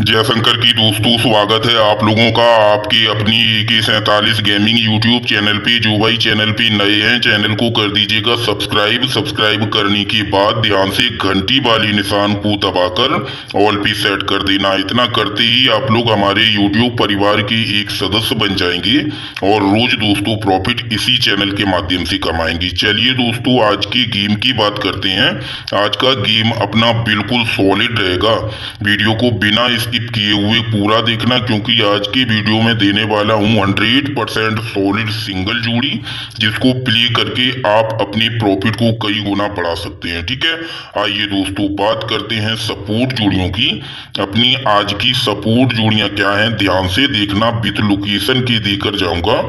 जयशंकर की दोस्तों, स्वागत है आप लोगों का आपके अपनी AK47 गेमिंग यूट्यूब चैनल पे। जो भाई चैनल पे नए हैं, चैनल को कर दीजिएगा सब्सक्राइब करने के बाद ध्यान से घंटी वाली निशान को दबाकर ऑल पे सेट कर देना। इतना करते ही आप लोग हमारे यूट्यूब परिवार के एक सदस्य बन जाएंगे और रोज दोस्तों प्रॉफिट इसी चैनल के माध्यम से कमाएंगे। चलिए दोस्तों, आज की गेम की बात करते हैं। आज का गेम अपना बिल्कुल सॉलिड रहेगा। वीडियो को बिना स्किप किए हुए पूरा देखना, क्योंकि आज की वीडियो में देने वाला हूं 100% सॉलिड सिंगल जोड़ी, जिसको प्ले करके आप अपनी प्रॉफिट को कई गुना बढ़ा सकते हैं। ठीक है, आइए दोस्तों बात करते हैं सपोर्ट जोड़ियों की। अपनी आज की सपोर्ट जोड़ियां क्या हैं, ध्यान से देखना। विथ लोकेशन के देकर जाऊंगा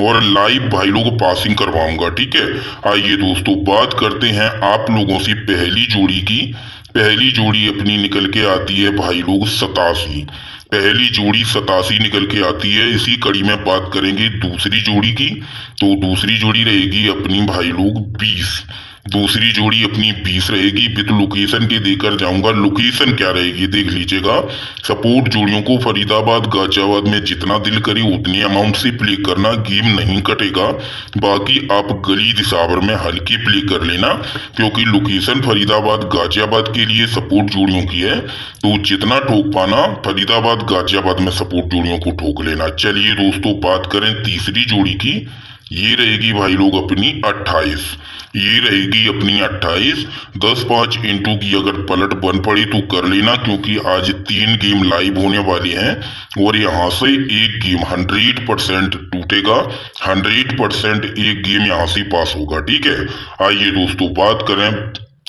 और लाइव भाई लोग पासिंग करवाऊंगा। ठीक है, आइए दोस्तों बात करते हैं आप लोगों से पहली जोड़ी की। पहली जोड़ी अपनी निकल के आती है भाई लोग 87। पहली जोड़ी 87 निकल के आती है। इसी कड़ी में बात करेंगे दूसरी जोड़ी की। तो दूसरी जोड़ी रहेगी अपनी भाई लोग 20। दूसरी जोड़ी अपनी 20 रहेगी। विद लोकेशन के देकर जाऊंगा। लोकेशन क्या रहेगी देख लीजिएगा। सपोर्ट जोड़ियों को फरीदाबाद गाजियाबाद में जितना दिल करे उतनी अमाउंट से प्ले करना, गेम नहीं कटेगा। बाकी आप गली दिसावर में हल्की प्ले कर लेना, क्योंकि लोकेशन फरीदाबाद गाजियाबाद के लिए सपोर्ट जोड़ियों की है। तो जितना ठोक पाना फरीदाबाद गाजियाबाद में सपोर्ट जोड़ियों को ठोक लेना। चलिए दोस्तों बात करें तीसरी जोड़ी की। ये रहेगी भाई लोग अपनी 28। ये रहेगी अपनी 28। 10-5 इंटू की अगर पलट बन पड़ी तो कर लेना, क्योंकि आज 3 गेम लाइव होने वाले हैं और यहाँ से एक गेम 100% टूटेगा। 100% एक गेम यहाँ से पास होगा। ठीक है, आइए दोस्तों बात करें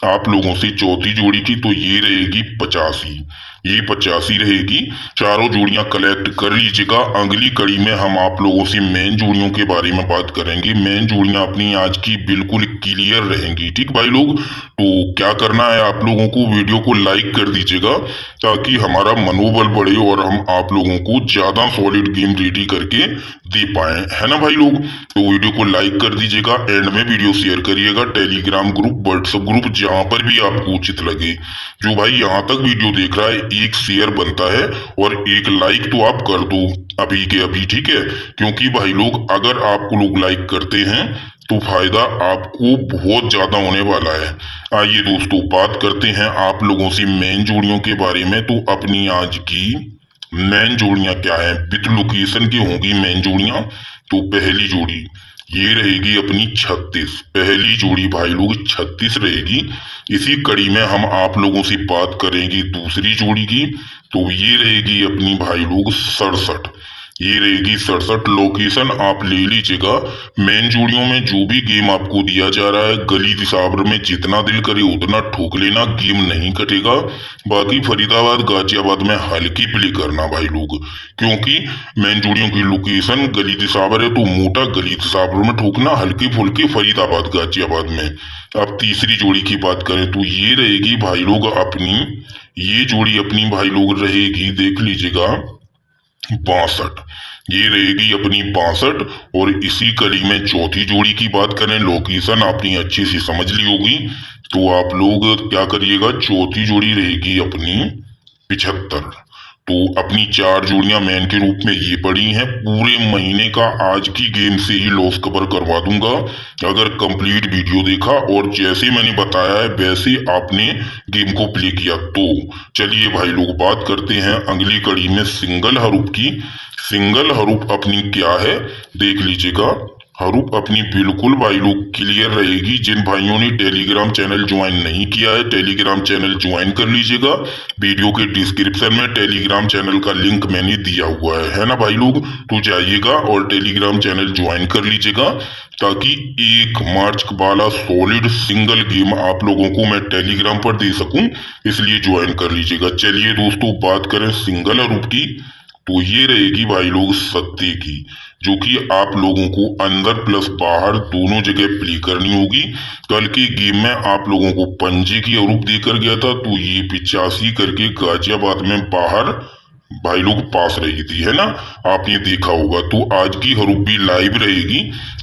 आप लोगों से चौथी जोड़ी की। तो ये रहेगी 85। ये 85 रहेगी। चारों जोड़ियां कलेक्ट कर लीजिएगा। अगली कड़ी में हम आप लोगों से मेन जोड़ियों के बारे में बात करेंगे। मेन जोड़ियां अपनी आज की बिल्कुल क्लियर रहेंगी। ठीक भाई लोग, तो क्या करना है आप लोगों को, वीडियो को लाइक कर दीजिएगा ताकि हमारा मनोबल बढ़े और हम आप लोगों को ज्यादा सॉलिड गेम रेडी करके दे पाए, है ना भाई लोग। तो वीडियो को लाइक कर दीजिएगा। एंड में वीडियो शेयर करिएगा। टेलीग्राम ग्रुप, व्हाट्सएप ग्रुप, जहां पर भी आपको उचित लगे। जो भाई यहाँ तक वीडियो देख रहा है, एक शेयर बनता है और एक लाइक तो आप कर दो अभी के अभी। ठीक है, क्योंकि भाई लोग अगर आपको लोग लाइक करते हैं तो फायदा आपको बहुत ज्यादा होने वाला है। आइए दोस्तों बात करते हैं आप लोगों से मेन जोड़ियों के बारे में। तो अपनी आज की मेन जोड़ियां क्या है, विथ लोकेशन की होंगी मेन जोड़ियां। तो पहली जोड़ी ये रहेगी अपनी 36। पहली जोड़ी भाई लोग 36 रहेगी। इसी कड़ी में हम आप लोगों से बात करेंगे दूसरी जोड़ी की। तो ये रहेगी अपनी भाई लोग 67। ये रहेगी 67। लोकेशन आप ले लीजिएगा। मेन जोड़ियों में जो भी गेम आपको दिया जा रहा है, गली दिसावर में जितना दिल करे उतना ठोक लेना, गेम नहीं कटेगा। बाकी फरीदाबाद गाजियाबाद में हल्की प्ले करना भाई लोग, क्योंकि मेन जोड़ियों की लोकेशन गली दिसावर है। तो मोटा गली दिसावर में ठोकना, हल्की फुल्की फरीदाबाद गाजियाबाद में। अब तीसरी जोड़ी की बात करें तो ये रहेगी भाई लोग अपनी, ये जोड़ी अपनी भाई लोग रहेगी देख लीजिएगा 62। ये रहेगी अपनी 62। और इसी कड़ी में चौथी जोड़ी की बात करें, लोकेशन आपने अच्छी सी समझ ली होगी। तो आप लोग क्या करिएगा, चौथी जोड़ी रहेगी अपनी 75। तो अपनी 4 जोड़ियां मेन के रूप में ये पड़ी हैं। पूरे महीने का आज की गेम से ही लॉस कवर करवा दूंगा अगर कंप्लीट वीडियो देखा और जैसे मैंने बताया है वैसे आपने गेम को प्ले किया तो। चलिए भाई लोग बात करते हैं अगली कड़ी में सिंगल हरूप की। सिंगल हरूप अपनी क्या है देख लीजिएगा। हरूप अपनी बिल्कुल भाई लोग क्लियर रहेगी। जिन भाइयों ने टेलीग्राम चैनल ज्वाइन नहीं किया है, टेलीग्राम चैनल ज्वाइन कर लीजिएगा। वीडियो के डिस्क्रिप्शन में टेलीग्राम चैनल का लिंक मैंने दिया हुआ है ना भाई लोग। तो जाइएगा और टेलीग्राम चैनल ज्वाइन कर लीजिएगा, ताकि 1 मार्च वाला सॉलिड सिंगल गेम आप लोगों को मैं टेलीग्राम पर दे सकूं, इसलिए ज्वाइन कर लीजिएगा। चलिए दोस्तों बात करें सिंगल हरूप की। तो ये रहेगी भाई लोग 70 की, जो कि आप लोगों को अंदर प्लस बाहर दोनों जगह प्ले करनी होगी। कल के गेम में आप लोगों को पंजे की हरूप देकर गया था, तो ये 85 करके गाजियाबाद में बाहर भाई लोग पास रही थी, है ना, आपने देखा होगा। तो आज की हरूप भी लाइव रहेगी।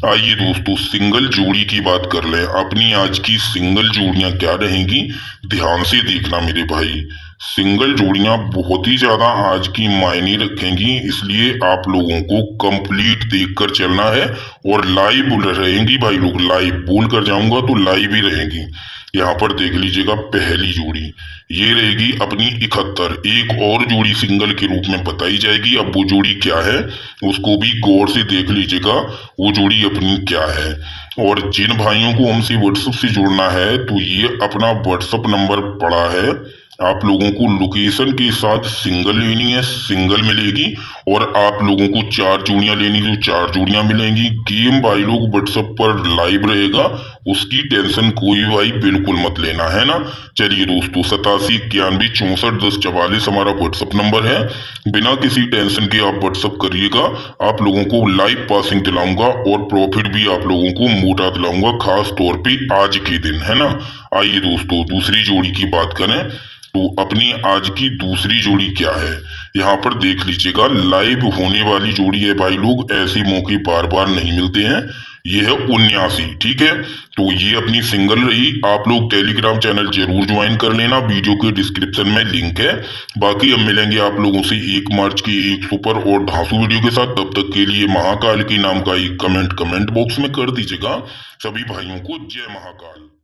आइए दोस्तों सिंगल जोड़ी की बात कर लें। अपनी आज की सिंगल जोड़ियां क्या रहेंगी, ध्यान से देखना मेरे भाई। सिंगल जोड़ियां बहुत ही ज्यादा आज की मायने रखेंगी, इसलिए आप लोगों को कंप्लीट देखकर चलना है। और लाइव रहेंगी भाई लोग, लाइव बोल कर जाऊंगा तो लाइव ही रहेंगी। यहाँ पर देख लीजिएगा पहली जोड़ी ये रहेगी अपनी 71। एक और जोड़ी सिंगल के रूप में बताई जाएगी। अब वो जोड़ी क्या है उसको भी गौर से देख लीजिएगा, वो जोड़ी अपनी क्या है। और जिन भाइयों को हमसे व्हाट्सएप से जुड़ना है तो ये अपना व्हाट्सएप नंबर पड़ा है, आप लोगों को लोकेशन के साथ सिंगल लेनी है, सिंगल मिलेगी। और आप लोगों को 4 जोड़ियां लेनी तो 4 जोड़ियां मिलेंगी। गेम भाई लोग व्हाट्सएप पर लाइव रहेगा, उसकी टेंशन कोई भाई बिल्कुल मत लेना, है ना। चलिए दोस्तों, 8791641044 हमारा व्हाट्सएप नंबर है। बिना किसी टेंशन के आप व्हाट्सएप करिएगा, आप लोगों को लाइव पासिंग दिलाऊंगा और प्रॉफिट भी आप लोगों को मोटा दिलाऊंगा, खास तौर पे आज के दिन, है ना। आइए दोस्तों दूसरी जोड़ी की बात करें तो अपनी आज की दूसरी जोड़ी क्या है, यहाँ पर देख लीजिएगा। लाइव होने वाली जोड़ी है भाई लोग, ऐसे मौके बार बार नहीं मिलते हैं। ये है 79, ठीक है। तो ये अपनी सिंगल रही। आप लोग टेलीग्राम चैनल जरूर ज्वाइन कर लेना, वीडियो के डिस्क्रिप्शन में लिंक है। बाकी अब मिलेंगे आप लोगों से 1 मार्च की एक सुपर और धांसू वीडियो के साथ। तब तक के लिए महाकाल के नाम का एक कमेंट बॉक्स में कर दीजिएगा। सभी भाइयों को जय महाकाल।